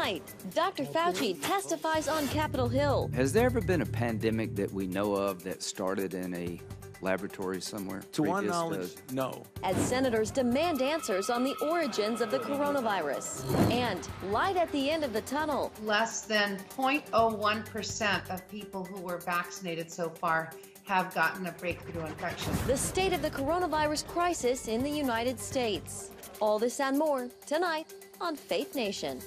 Tonight, Dr. Fauci testifies on Capitol Hill. Has there ever been a pandemic that we know of that started in a laboratory somewhere? To our knowledge, no. As senators demand answers on the origins of the coronavirus. And light at the end of the tunnel. Less than 0.01% of people who were vaccinated so far have gotten a breakthrough infection. The state of the coronavirus crisis in the United States. All this and more tonight on Faith Nation.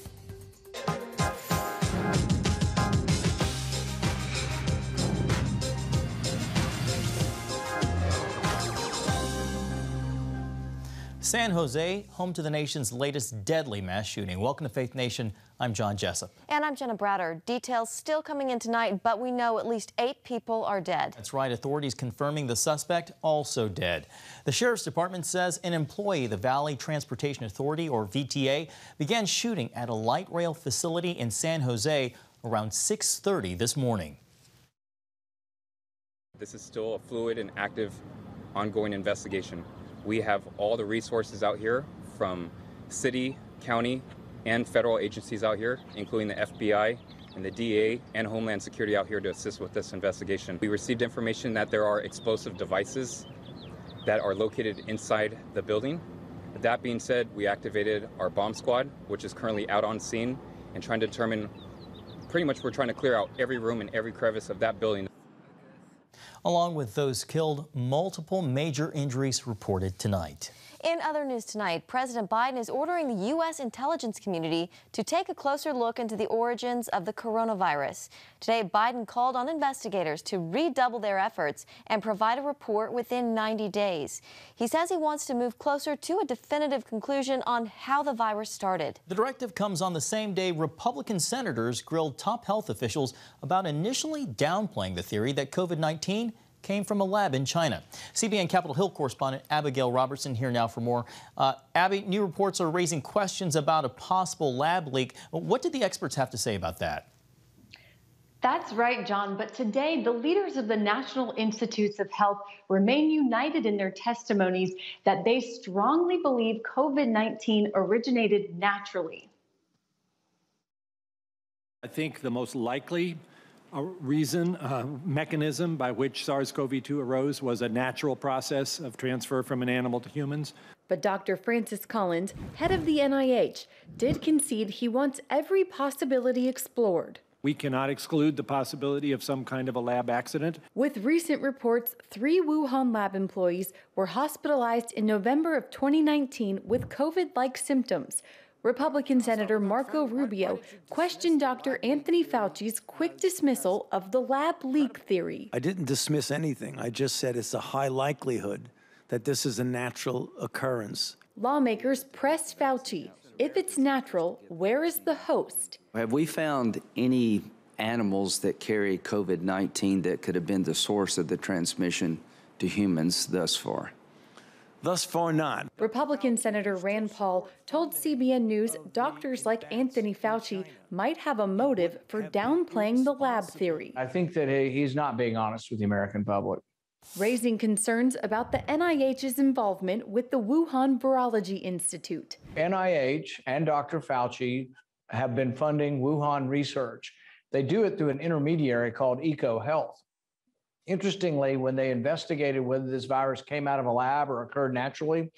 San Jose, home to the nation's latest deadly mass shooting. Welcome to Faith Nation. I'm John Jessup. And I'm Jenna Bratter. Details still coming in tonight, but we know at least 8 people are dead. That's right. Authorities confirming the suspect also dead. The Sheriff's Department says an employee of the Valley Transportation Authority, or VTA, began shooting at a light rail facility in San Jose around 6:30 this morning. This is still a fluid and active, ongoing investigation. We have all the resources out here from city, county, and federal agencies out here, including the FBI and the DA and Homeland Security out here to assist with this investigation. We received information that there are explosive devices that are located inside the building. That being said, we activated our bomb squad, which is currently out on scene and trying to determine, pretty much we're trying to clear out every room and every crevice of that building. Along with those killed, multiple major injuries reported tonight. In other news tonight, President Biden is ordering the U.S. intelligence community to take a closer look into the origins of the coronavirus. Today, Biden called on investigators to redouble their efforts and provide a report within 90 days. He says he wants to move closer to a definitive conclusion on how the virus started. The directive comes on the same day Republican senators grilled top health officials about initially downplaying the theory that COVID-19 came from a lab in China. CBN Capitol Hill correspondent Abigail Robertson here now for more. Abby, new reports are raising questions about a possible lab leak. What did the experts have to say about that? That's right, John. But today, the leaders of the National Institutes of Health remain united in their testimonies that they strongly believe COVID-19 originated naturally. I think the most likely mechanism by which SARS-CoV-2 arose was a natural process of transfer from an animal to humans. But Dr. Francis Collins, head of the NIH, did concede he wants every possibility explored. We cannot exclude the possibility of some kind of a lab accident. With recent reports, 3 Wuhan lab employees were hospitalized in November of 2019 with COVID-like symptoms. Republican Senator Marco Rubio questioned Dr. Anthony Fauci's quick dismissal of the lab leak theory. I didn't dismiss anything. I just said it's a high likelihood that this is a natural occurrence. Lawmakers pressed Fauci. If it's natural, where is the host? Have we found any animals that carry COVID-19 that could have been the source of the transmission to humans thus far? Thus far, not. Republican Senator Rand Paul told CBN News doctors like Anthony Fauci might have a motive for downplaying the lab theory. I think that he's not being honest with the American public. Raising concerns about the NIH's involvement with the Wuhan Virology Institute. NIH and Dr. Fauci have been funding Wuhan research. They do it through an intermediary called EcoHealth. Interestingly, when they investigated whether this virus came out of a lab or occurred naturally,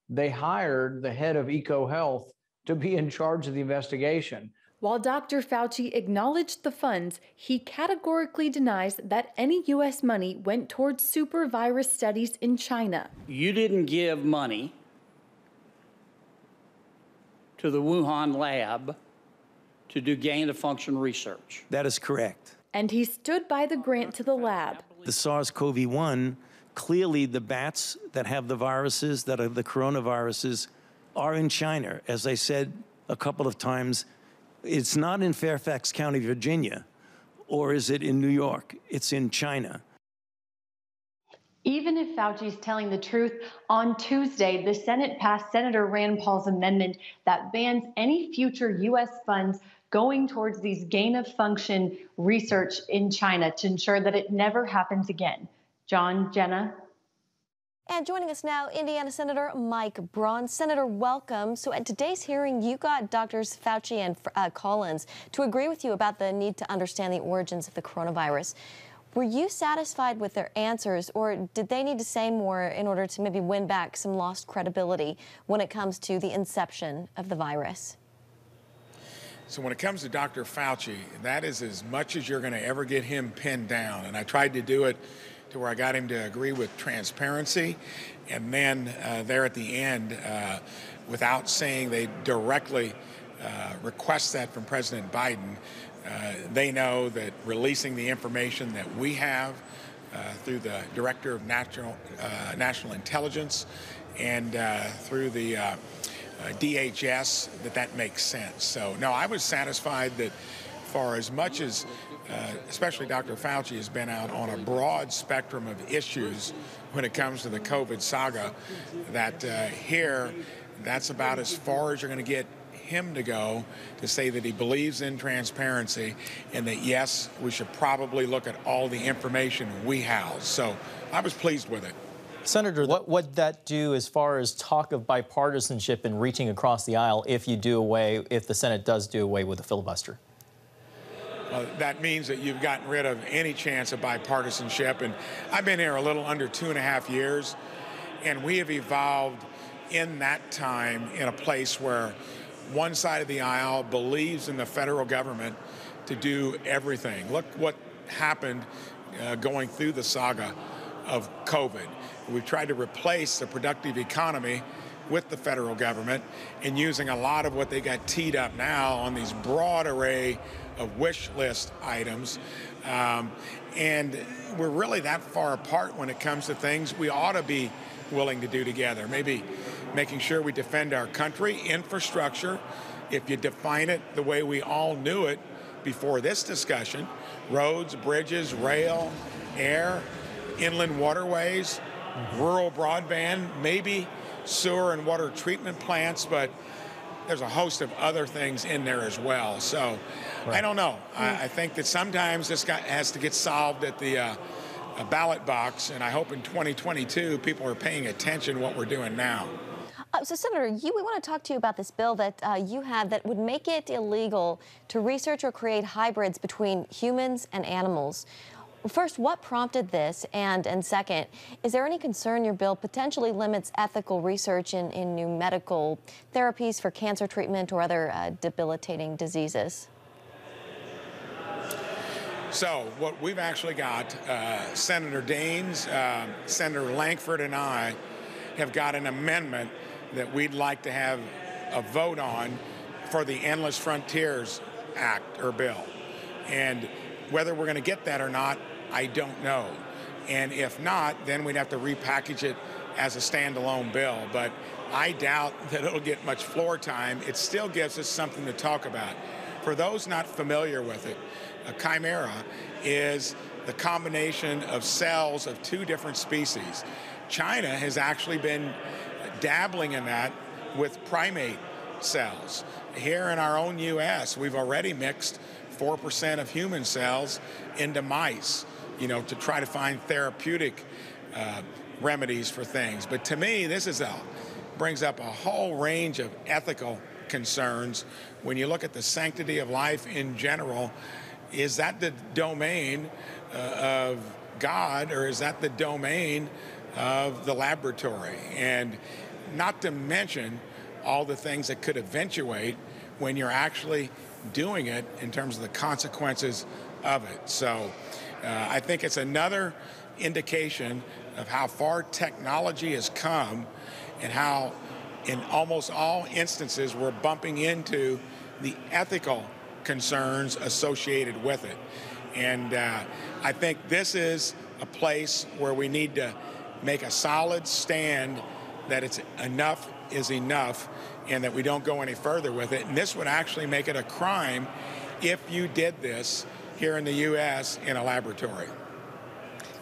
they hired the head of EcoHealth to be in charge of the investigation. While Dr. Fauci acknowledged the funds, he categorically denies that any U.S. money went towards super virus studies in China. You didn't give money to the Wuhan lab to do gain-of-function research. That is correct. And he stood by the grant to the lab. The SARS-CoV-1, clearly the bats that have the viruses, that are the coronaviruses, are in China. As I said a couple of times, it's not in Fairfax County, Virginia, or is it in New York? It's in China. Even if Fauci's telling the truth, on Tuesday, the Senate passed Senator Rand Paul's amendment that bans any future U.S. funds going towards these gain-of-function research in China to ensure that it never happens again. John, Jenna? And joining us now, Indiana Senator Mike Braun. Senator, welcome. So at today's hearing, you got Drs. Fauci and Collins to agree with you about the need to understand the origins of the coronavirus. Were you satisfied with their answers, or did they need to say more in order to maybe win back some lost credibility when it comes to the inception of the virus? So when it comes to Dr. Fauci, that is as much as you're going to ever get him pinned down. And I tried to do it to where I got him to agree with transparency. And then there at the end, without saying they directly request that from President Biden, they know that releasing the information that we have through the Director of National Intelligence and through the DHS, that makes sense. So, no, I was satisfied that for as much as, especially Dr. Fauci has been out on a broad spectrum of issues when it comes to the COVID saga, that here, that's about as far as you're going to get him to go to say that he believes in transparency and that, yes, we should probably look at all the information we house. So I was pleased with it. Senator, what would that do as far as talk of bipartisanship and reaching across the aisle if the Senate does do away with the filibuster? That means that you've gotten rid of any chance of bipartisanship. And I've been here a little under 2.5 years, and we have evolved in that time in a place where one side of the aisle believes in the federal government to do everything. Look what happened going through the saga of COVID. We've tried to replace the productive economy with the federal government and using a lot of what they got teed up now on these broad array of wish list items. And we're really that far apart when it comes to things we ought to be willing to do together. Maybe making sure we defend our country, infrastructure, if you define it the way we all knew it before this discussion, roads, bridges, rail, air, inland waterways, rural broadband, maybe sewer and water treatment plants, but there's a host of other things in there as well. So right. I don't know. I think that sometimes this has to get solved at the ballot box, and I hope in 2022 people are paying attention to what we're doing now. So, Senator, we want to talk to you about this bill that you have that would make it illegal to research or create hybrids between humans and animals. First, what prompted this? And second, is there any concern your bill potentially limits ethical research in new medical therapies for cancer treatment or other debilitating diseases? So what we've actually got, Senator Daines, Senator Lankford, and I have got an amendment that we'd like to have a vote on for the Endless Frontiers Act or bill. And whether we're going to get that or not, I don't know. And if not, then we'd have to repackage it as a standalone bill. But I doubt that it'll get much floor time. It still gives us something to talk about. For those not familiar with it, a chimera is the combination of cells of two different species. China has actually been dabbling in that with primate cells. Here in our own U.S., we've already mixed 4% of human cells into mice, to try to find therapeutic remedies for things. But to me, this brings up a whole range of ethical concerns. When you look at the sanctity of life in general, is that the domain of God, or is that the domain of the laboratory? And not to mention all the things that could eventuate when you're actually doing it in terms of the consequences of it. So I think it's another indication of how far technology has come and how in almost all instances we're bumping into the ethical concerns associated with it. And I think this is a place where we need to make a solid stand that it's enough is enough and that we don't go any further with it. And this would actually make it a crime if you did this here in the U.S. in a laboratory.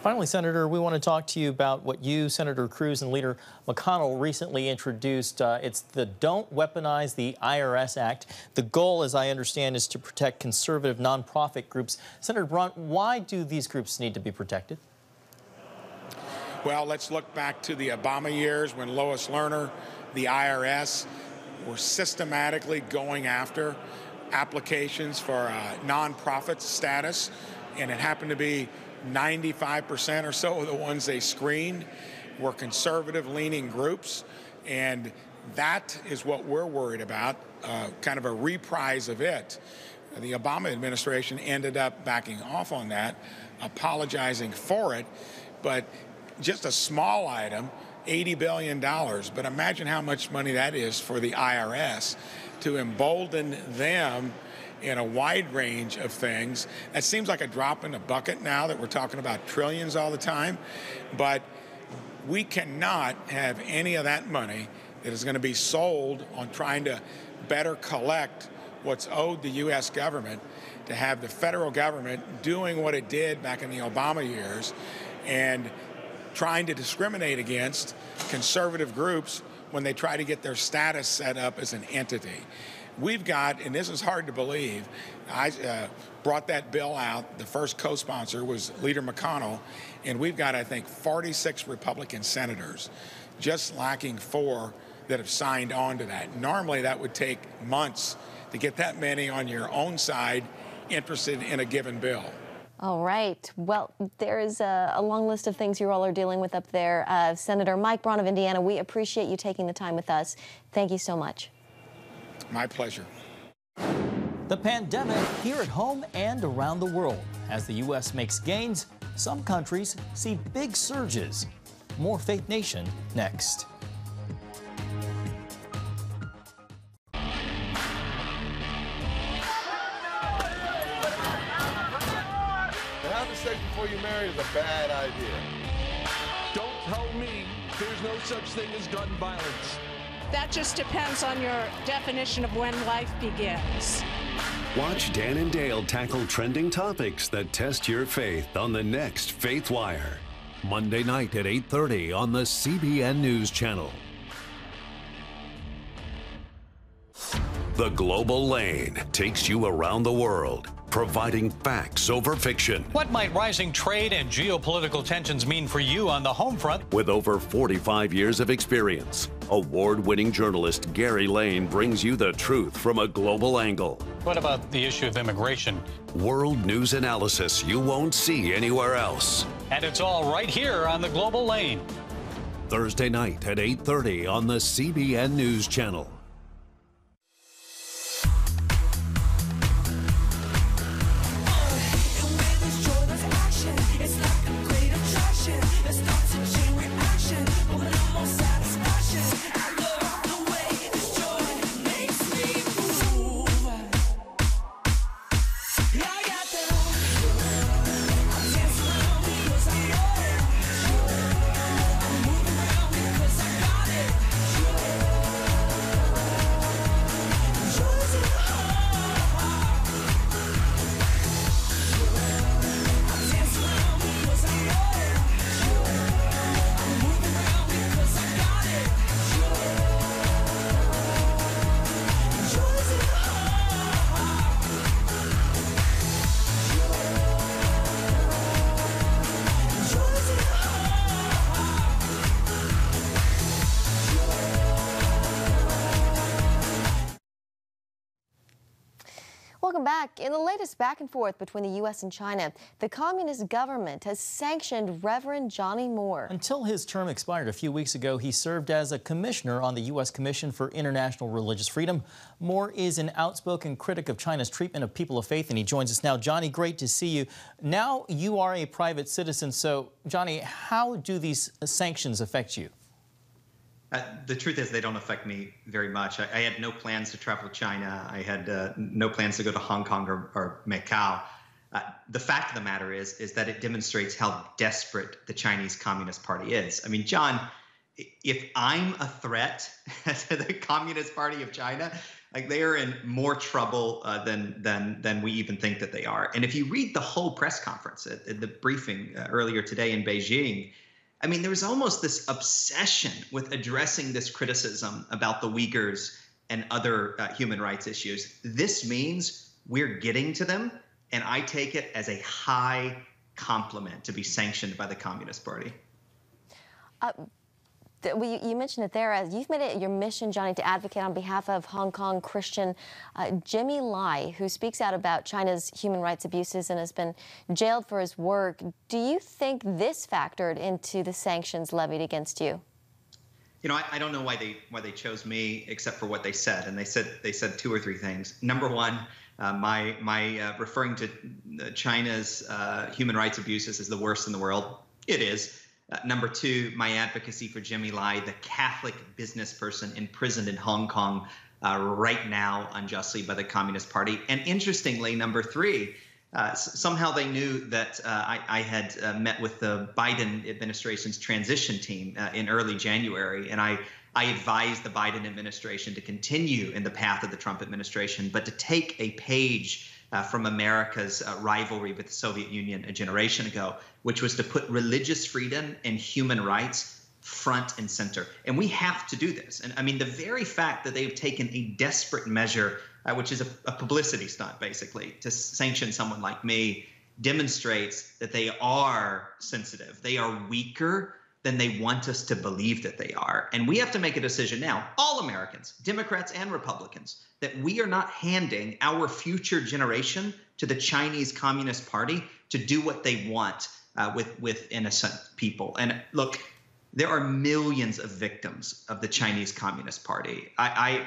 Finally, Senator, we want to talk to you about what you, Senator Cruz, and Leader McConnell recently introduced. It's the Don't Weaponize the IRS Act. The goal, as I understand, is to protect conservative nonprofit groups. Senator Braun, why do these groups need to be protected? Well, let's look back to the Obama years when Lois Lerner, the IRS, were systematically going after applications for nonprofit status, and it happened to be 95% or so of the ones they screened were conservative-leaning groups, and that is what we're worried about, kind of a reprise of it. The Obama administration ended up backing off on that, apologizing for it, but just a small item, $80 billion, but imagine how much money that is for the IRS to embolden them in a wide range of things. That seems like a drop in the bucket now that we're talking about trillions all the time, but we cannot have any of that money that is going to be sold on trying to better collect what's owed the U.S. government, to have the federal government doing what it did back in the Obama years and trying to discriminate against conservative groups when they try to get their status set up as an entity. We've got, and this is hard to believe, I brought that bill out. The first co-sponsor was Leader McConnell, and we've got, I think, 46 Republican senators, just lacking 4 that have signed on to that. Normally, that would take months to get that many on your own side interested in a given bill. All right. Well, there is a long list of things you all are dealing with up there. Senator Mike Braun of Indiana, we appreciate you taking the time with us. Thank you so much. My pleasure. The pandemic here at home and around the world. As the U.S. makes gains, some countries see big surges. More Faith Nation next. Having sex before you marry is a bad idea. Don't tell me there's no such thing as gun violence. That just depends on your definition of when life begins. Watch Dan and Dale tackle trending topics that test your faith on the next Faith Wire. Monday night at 8:30 on the CBN News Channel. The Global Lane takes you around the world, providing facts over fiction. What might rising trade and geopolitical tensions mean for you on the home front? With over 45 years of experience, award-winning journalist Gary Lane brings you the truth from a global angle. What about the issue of immigration? World news analysis you won't see anywhere else. And it's all right here on the Global Lane. Thursday night at 8:30 on the CBN News Channel. Welcome back. In the latest back and forth between the U.S. and China, the communist government has sanctioned Reverend Johnny Moore. Until his term expired a few weeks ago, he served as a commissioner on the U.S. Commission for International Religious Freedom. Moore is an outspoken critic of China's treatment of people of faith, and he joins us now. Johnny, great to see you. Now you are a private citizen, so Johnny, how do these sanctions affect you? The truth is they don't affect me very much. I had no plans to travel to China. I had no plans to go to Hong Kong or Macau. The fact of the matter is that it demonstrates how desperate the Chinese Communist Party is. I mean, John, if I'm a threat to the Communist Party of China, like they are in more trouble than we even think that they are. And if you read the whole press conference at the briefing earlier today in Beijing, I mean, there was almost this obsession with addressing this criticism about the Uyghurs and other human rights issues. This means we're getting to them, and I take it as a high compliment to be sanctioned by the Communist Party. You mentioned it there. You've made it your mission, Johnny, to advocate on behalf of Hong Kong Christian Jimmy Lai, who speaks out about China's human rights abuses and has been jailed for his work. Do you think this factored into the sanctions levied against you? You know, I don't know why they chose me, except for what they said, and they said two or three things. Number one, my referring to China's human rights abuses as the worst in the world. It is. Number two, my advocacy for Jimmy Lai, the Catholic business person imprisoned in Hong Kong right now unjustly by the Communist Party. And interestingly, number three, somehow they knew that I had met with the Biden administration's transition team in early January, and I advised the Biden administration to continue in the path of the Trump administration, but to take a page from America's rivalry with the Soviet Union a generation ago, which was to put religious freedom and human rights front and center. And we have to do this. And I mean, the very fact that they've taken a desperate measure, which is a publicity stunt, basically, to sanction someone like me, demonstrates that they are sensitive. They are weaker than they want us to believe that they are. And we have to make a decision now, all Americans, Democrats and Republicans, that we are not handing our future generation to the Chinese Communist Party to do what they want with innocent people. And look, there are millions of victims of the Chinese Communist Party. I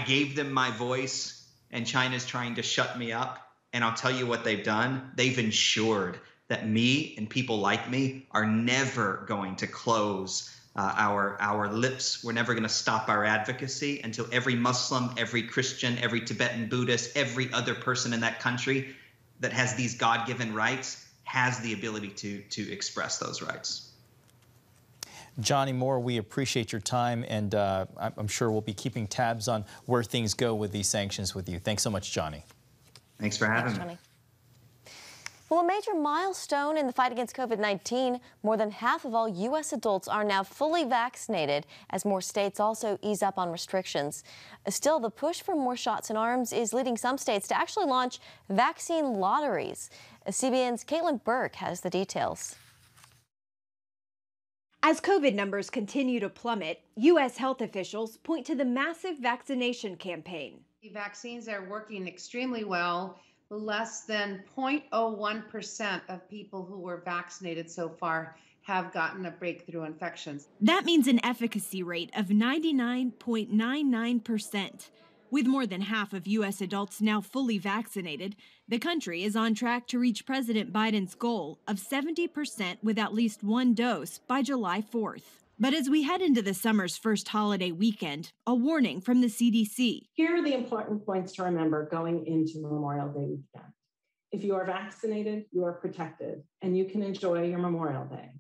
gave them my voice, and China's trying to shut me up. And I'll tell you what they've done. They've ensured that me and people like me are never going to close our lips. We're never going to stop our advocacy until every Muslim, every Christian, every Tibetan Buddhist, every other person in that country that has these God-given rights has the ability to express those rights. Johnny Moore, we appreciate your time, and I'm sure we'll be keeping tabs on where things go with these sanctions with you. Thanks so much, Johnny. Thanks for having me. Johnny. Well, a major milestone in the fight against COVID-19, more than half of all U.S. adults are now fully vaccinated as more states also ease up on restrictions. Still, the push for more shots in arms is leading some states to actually launch vaccine lotteries. CBN's Caitlin Burke has the details. As COVID numbers continue to plummet, U.S. health officials point to the massive vaccination campaign. The vaccines are working extremely well. Less than 0.01% of people who were vaccinated so far have gotten a breakthrough infection. That means an efficacy rate of 99.99%. With more than half of U.S. adults now fully vaccinated, the country is on track to reach President Biden's goal of 70% with at least one dose by July 4th. But as we head into the summer's first holiday weekend, a warning from the CDC. Here are the important points to remember going into Memorial Day weekend. If you are vaccinated, you are protected, and you can enjoy your Memorial Day.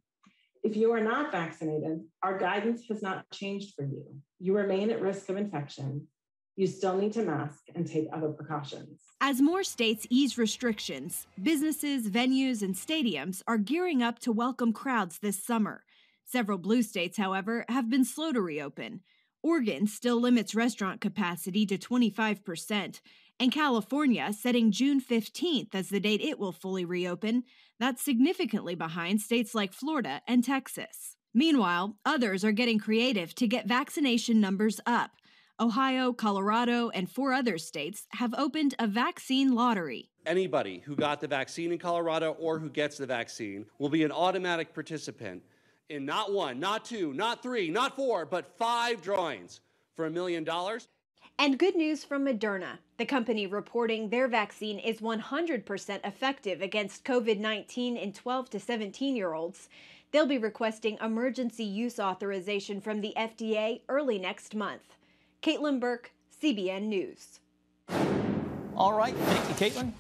If you are not vaccinated, our guidance has not changed for you. You remain at risk of infection. You still need to mask and take other precautions. As more states ease restrictions, businesses, venues, and stadiums are gearing up to welcome crowds this summer. Several blue states, however, have been slow to reopen. Oregon still limits restaurant capacity to 25%, and California setting June 15th as the date it will fully reopen. That's significantly behind states like Florida and Texas. Meanwhile, others are getting creative to get vaccination numbers up. Ohio, Colorado, and 4 other states have opened a vaccine lottery. Anybody who got the vaccine in Colorado or who gets the vaccine will be an automatic participant in not 1, not 2, not 3, not 4, but 5 drawings for $1 million. And good news from Moderna, the company reporting their vaccine is 100% effective against COVID-19 in 12 to 17-year-olds. They'll be requesting emergency use authorization from the FDA early next month. Caitlin Burke, CBN News. All right, thank you, Caitlin.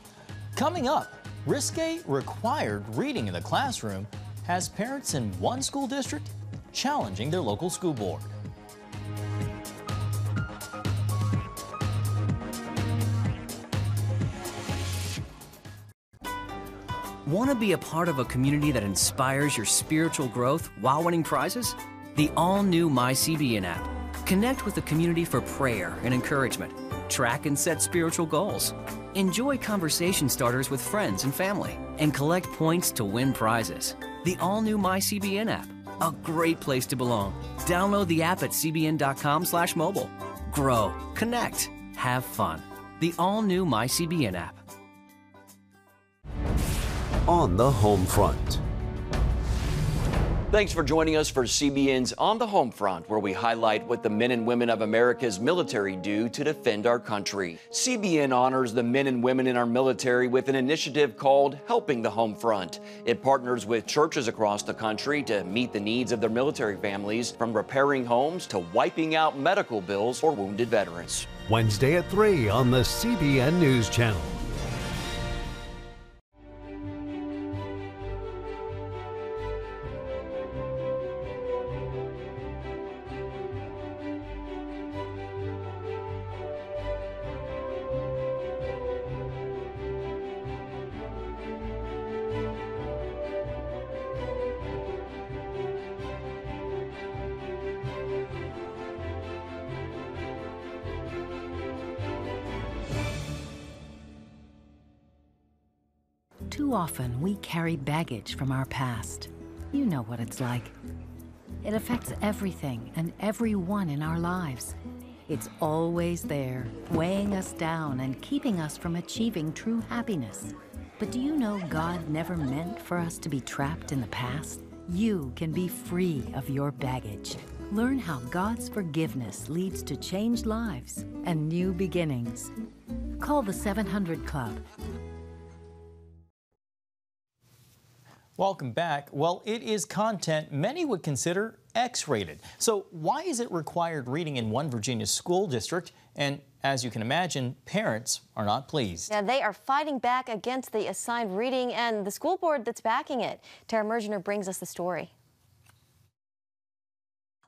Coming up, risque required reading in the classroom has parents in one school district challenging their local school board. Want to be a part of a community that inspires your spiritual growth while winning prizes? The all-new MyCBN app. Connect with the community for prayer and encouragement. Track and set spiritual goals. Enjoy conversation starters with friends and family. And collect points to win prizes. The all-new MyCBN app, a great place to belong. Download the app at cbn.com/mobile. Grow, connect, have fun. The all-new MyCBN app. On the home front. Thanks for joining us for CBN's On the Home Front, where we highlight what the men and women of America's military do to defend our country. CBN honors the men and women in our military with an initiative called Helping the Home Front. It partners with churches across the country to meet the needs of their military families, from repairing homes to wiping out medical bills for wounded veterans. Wednesday at 3 on the CBN News Channel. Too often, we carry baggage from our past. You know what it's like. It affects everything and everyone in our lives. It's always there, weighing us down and keeping us from achieving true happiness. But do you know God never meant for us to be trapped in the past? You can be free of your baggage. Learn how God's forgiveness leads to changed lives and new beginnings. Call the 700 Club. Welcome back. Well, it is content many would consider X-rated. So why is it required reading in one Virginia school district? And as you can imagine, parents are not pleased. Yeah, they are fighting back against the assigned reading and the school board that's backing it. Tara Mergener brings us the story.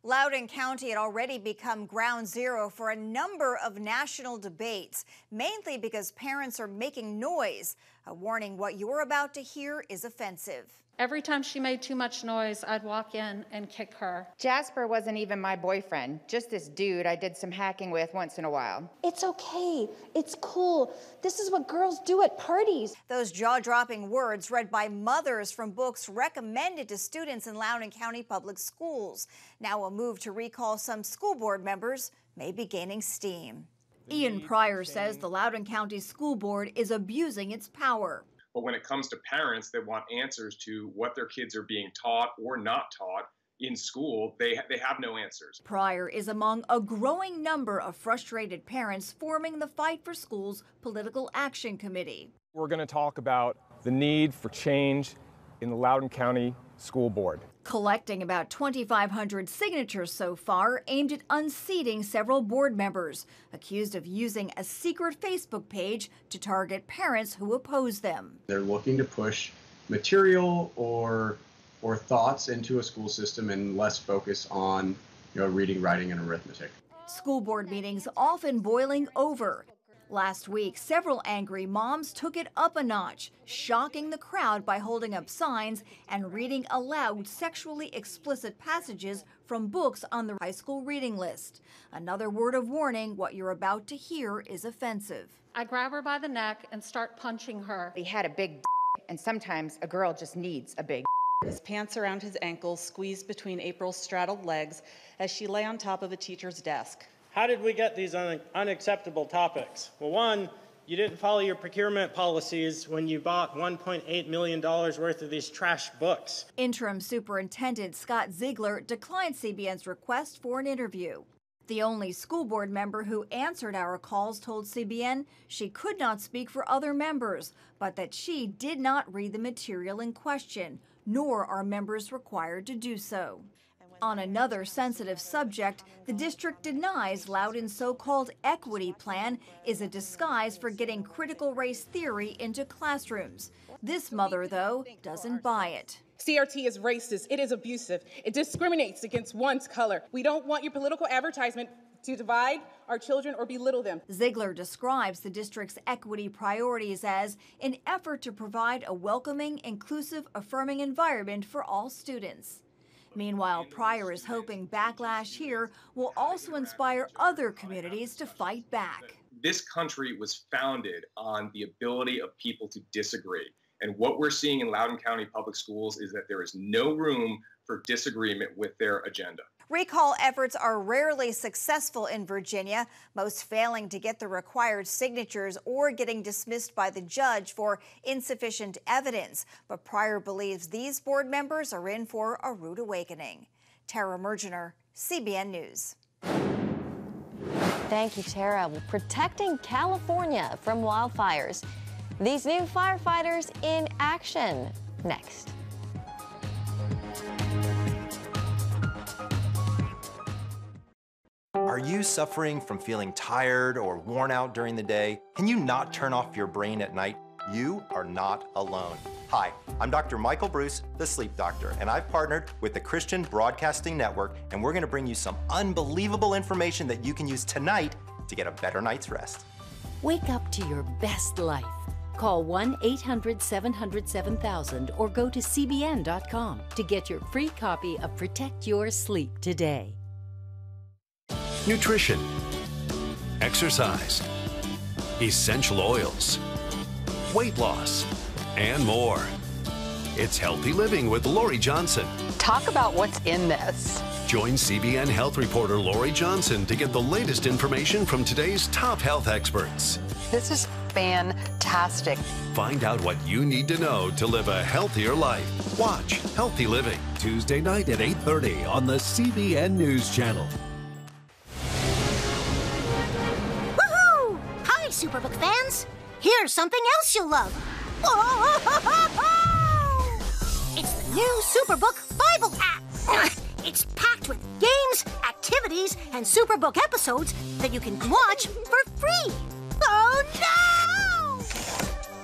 Loudoun County had already become ground zero for a number of national debates, mainly because parents are making noise. A warning, what you're about to hear is offensive. Every time she made too much noise, I'd walk in and kick her. Jasper wasn't even my boyfriend, just this dude I did some hacking with once in a while. It's okay. It's cool. This is what girls do at parties. Those jaw-dropping words read by mothers from books recommended to students in Loudoun County Public Schools. Now a move to recall some school board members may be gaining steam. Ian Pryor says the Loudoun County School Board is abusing its power. But when it comes to parents that want answers to what their kids are being taught or not taught in school, they have no answers. Pryor is among a growing number of frustrated parents forming the Fight for Schools Political Action Committee. We're going to talk about the need for change in the Loudoun County School Board. Collecting about 2,500 signatures so far, aimed at unseating several board members, accused of using a secret Facebook page to target parents who oppose them. They're looking to push material or thoughts into a school system and less focus on, reading, writing, and arithmetic. School board meetings often boiling over. Last week, several angry moms took it up a notch, shocking the crowd by holding up signs and reading aloud sexually explicit passages from books on the high school reading list. Another word of warning, what you're about to hear is offensive. I grab her by the neck and start punching her. He had a big and sometimes a girl just needs a big. His pants around his ankles squeezed between April's straddled legs as she lay on top of a teacher's desk. How did we get these unacceptable topics? Well, one, you didn't follow your procurement policies when you bought $1.8 million worth of these trash books. Interim Superintendent Scott Ziegler declined CBN's request for an interview. The only school board member who answered our calls told CBN she could not speak for other members, but that she did not read the material in question, nor are members required to do so. On another sensitive subject, the district denies Loudoun's so-called equity plan is a disguise for getting critical race theory into classrooms. This mother, though, doesn't buy it. CRT is racist. It is abusive. It discriminates against one's color. We don't want your political advertisement to divide our children or belittle them. Ziegler describes the district's equity priorities as an effort to provide a welcoming, inclusive, affirming environment for all students. Meanwhile, Pryor is hoping backlash here will also inspire other communities to fight back. This country was founded on the ability of people to disagree. And what we're seeing in Loudoun County Public Schools is that there is no room for disagreement with their agenda. Recall efforts are rarely successful in Virginia, most failing to get the required signatures or getting dismissed by the judge for insufficient evidence. But Pryor believes these board members are in for a rude awakening. Tara Mergener, CBN News. Thank you, Tara. Well, protecting California from wildfires. These new firefighters in action. Next. Are you suffering from feeling tired or worn out during the day? Can you not turn off your brain at night? You are not alone. Hi, I'm Dr. Michael Bruce, the sleep doctor, and I've partnered with the Christian Broadcasting Network, and we're gonna bring you some unbelievable information that you can use tonight to get a better night's rest. Wake up to your best life. Call 1-800-700-7000 or go to cbn.com to get your free copy of Protect Your Sleep today. Nutrition, exercise, essential oils, weight loss, and more. It's Healthy Living with Lori Johnson. Talk about what's in this. Join CBN health reporter Lori Johnson to get the latest information from today's top health experts. This is fantastic. Find out what you need to know to live a healthier life. Watch Healthy Living Tuesday night at 8:30 on the CBN News Channel. Woohoo! Hi, Superbook fans. Here's something else you'll love. It's the new Superbook Bible app. It's packed with games, activities, and Superbook episodes that you can watch for free. Oh no!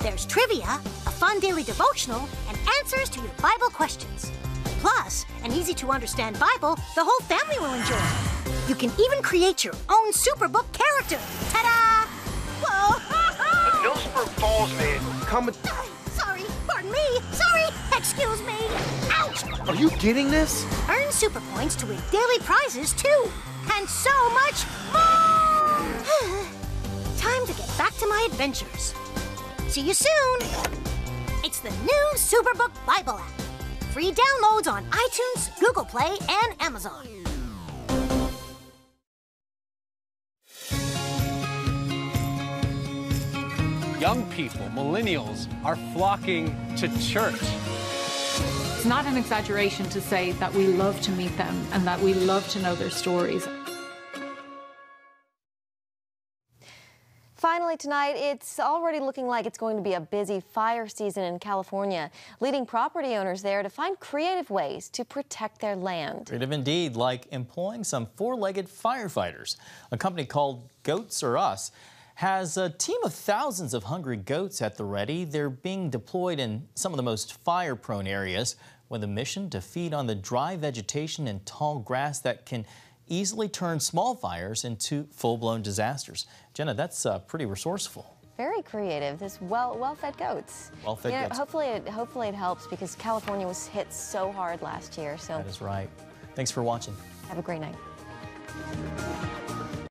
There's trivia, a fun daily devotional, and answers to your Bible questions. Plus, an easy-to-understand Bible the whole family will enjoy. You can even create your own Superbook character. Ta-da! Whoa! Millsburg Falls man coming. Sorry, pardon me. Sorry, excuse me. Ouch! Are you getting this? Earn super points to win daily prizes too, and so much more. Time to get back to my adventures. See you soon. It's the new Superbook Bible app. Free downloads on iTunes, Google Play, and Amazon. Young people, millennials, are flocking to church. It's not an exaggeration to say that we love to meet them and that we love to know their stories. Finally tonight, it's already looking like it's going to be a busy fire season in California, leading property owners there to find creative ways to protect their land. Creative indeed, like employing some four-legged firefighters. A company called Goats R Us has a team of thousands of hungry goats at the ready. They're being deployed in some of the most fire-prone areas with a mission to feed on the dry vegetation and tall grass that can easily turn small fires into full-blown disasters. Jenna, that's pretty resourceful. Very creative. This well-fed goats. Well-fed goats. Hopefully it helps because California was hit so hard last year. So that is right. Thanks for watching. Have a great night.